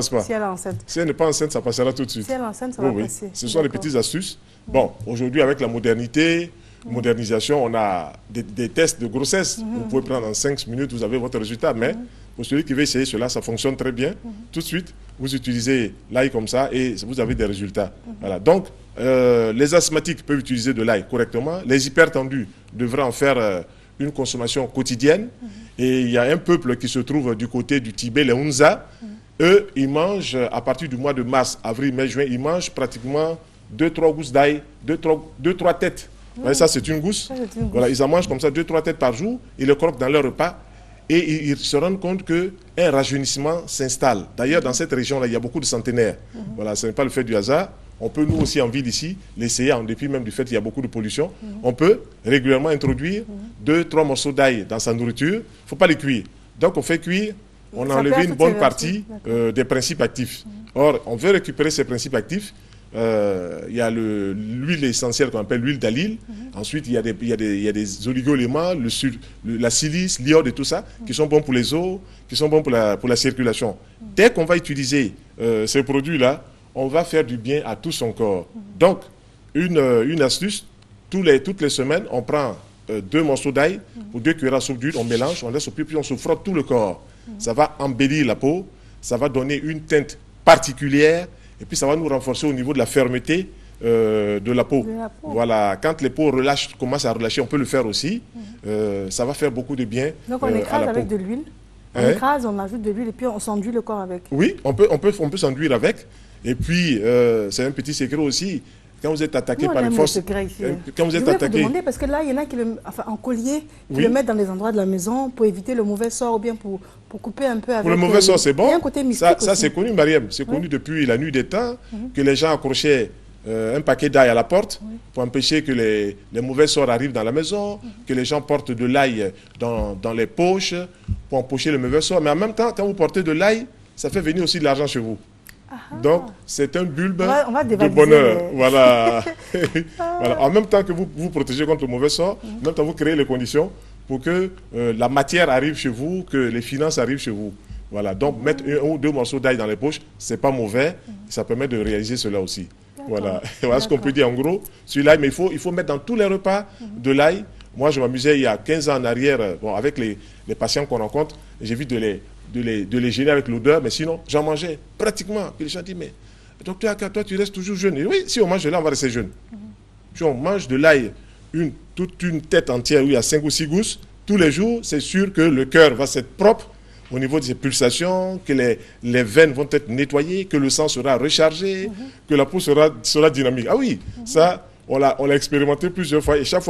pas. Si elle est enceinte. Si elle n'est pas enceinte, ça passera tout de suite. Si elle est enceinte, ça va passer. Ce sont les petites astuces. Bon, aujourd'hui, avec la modernisation, on a des tests de grossesse. Vous pouvez prendre en 5 minutes, vous avez votre résultat. Mais pour celui qui veut essayer cela, ça fonctionne très bien. Tout de suite, vous utilisez l'ail comme ça et vous avez des résultats. Voilà. Donc, les asthmatiques peuvent utiliser de l'ail correctement. Les hypertendus devraient en faire une consommation quotidienne. Et il y a un peuple qui se trouve du côté du Tibet, les Hunza. Eux, ils mangent, à partir du mois de mars, avril, mai, juin, ils mangent pratiquement 2-3 gousses d'ail, 2-3 têtes. Vous voyez, ça, c'est une gousse. Voilà, ils en mangent comme ça 2-3 têtes par jour. Ils le croquent dans leur repas. Et ils se rendent compte qu'un rajeunissement s'installe. D'ailleurs, dans cette région-là, il y a beaucoup de centenaires. Voilà, ce n'est pas le fait du hasard. On peut, nous aussi, en ville ici, l'essayer, en dépit même du fait qu'il y a beaucoup de pollution. On peut régulièrement introduire 2-3 morceaux d'ail dans sa nourriture. Il ne faut pas les cuire. Donc, on fait cuire, on a enlevé une bonne partie des principes actifs. Or, on veut récupérer ces principes actifs. Il y a l'huile essentielle qu'on appelle l'huile d'alyle. Ensuite, il y a des oligo-éléments, la silice, l'iode et tout ça, qui sont bons pour les os, qui sont bons pour la circulation. Dès qu'on va utiliser ces produits-là, on va faire du bien à tout son corps. Donc, une astuce, toutes les semaines, on prend 2 morceaux d'ail ou 2 cuillères à soupe d'huile, on mélange, on laisse au plus, puis on se frotte tout le corps. Ça va embellir la peau, ça va donner une teinte particulière, et puis ça va nous renforcer au niveau de la fermeté de la peau. Voilà, quand les peaux commencent à relâcher, on peut le faire aussi. Ça va faire beaucoup de bien. Donc on écrase avec de l'huile. On écrase, on ajoute de l'huile et puis on s'enduit le corps avec. Oui, on peut s'enduire avec. Et puis, c'est un petit secret aussi. Quand vous êtes attaqué par les forces... Quand vous êtes attaqué... Je vais vous demander, parce que là, il y en a qui en collier, qui le mettent dans les endroits de la maison pour éviter le mauvais sort ou bien pour couper un peu avec... Pour le mauvais sort, c'est bon. Il y a un côté mystique ça c'est connu, Mariam. C'est connu depuis la nuit des temps que les gens accrochaient un paquet d'ail à la porte pour empêcher que les mauvais sorts arrivent dans la maison, que les gens portent de l'ail dans les poches pour empocher le mauvais sort. Mais en même temps, quand vous portez de l'ail, ça fait venir aussi de l'argent chez vous. Donc, c'est un bulbe de bonheur. Voilà. Voilà. En même temps que vous vous protégez contre le mauvais sort, en même temps, vous créez les conditions pour que la matière arrive chez vous, que les finances arrivent chez vous. Voilà. Donc, mettre 1 ou 2 morceaux d'ail dans les poches, ce n'est pas mauvais. Ça permet de réaliser cela aussi. Voilà. Voilà ce qu'on peut dire en gros sur l'ail. Mais il faut mettre dans tous les repas de l'ail. Moi, je m'amusais il y a 15 ans en arrière, avec les patients qu'on rencontre, j'ai vu de les gêner avec l'odeur, mais sinon, j'en mangeais pratiquement. Puis les gens disent, mais docteur, toi, tu restes toujours jeune. Et oui, si on mange de l'ail, on va rester jeune. Si on mange de l'ail, toute une tête entière où il y a 5 ou 6 gousses, tous les jours, c'est sûr que le cœur va être propre au niveau de ses pulsations, que les veines vont être nettoyées, que le sang sera rechargé, que la peau sera dynamique. Ah oui, ça, on l'a expérimenté plusieurs fois et chaque fois,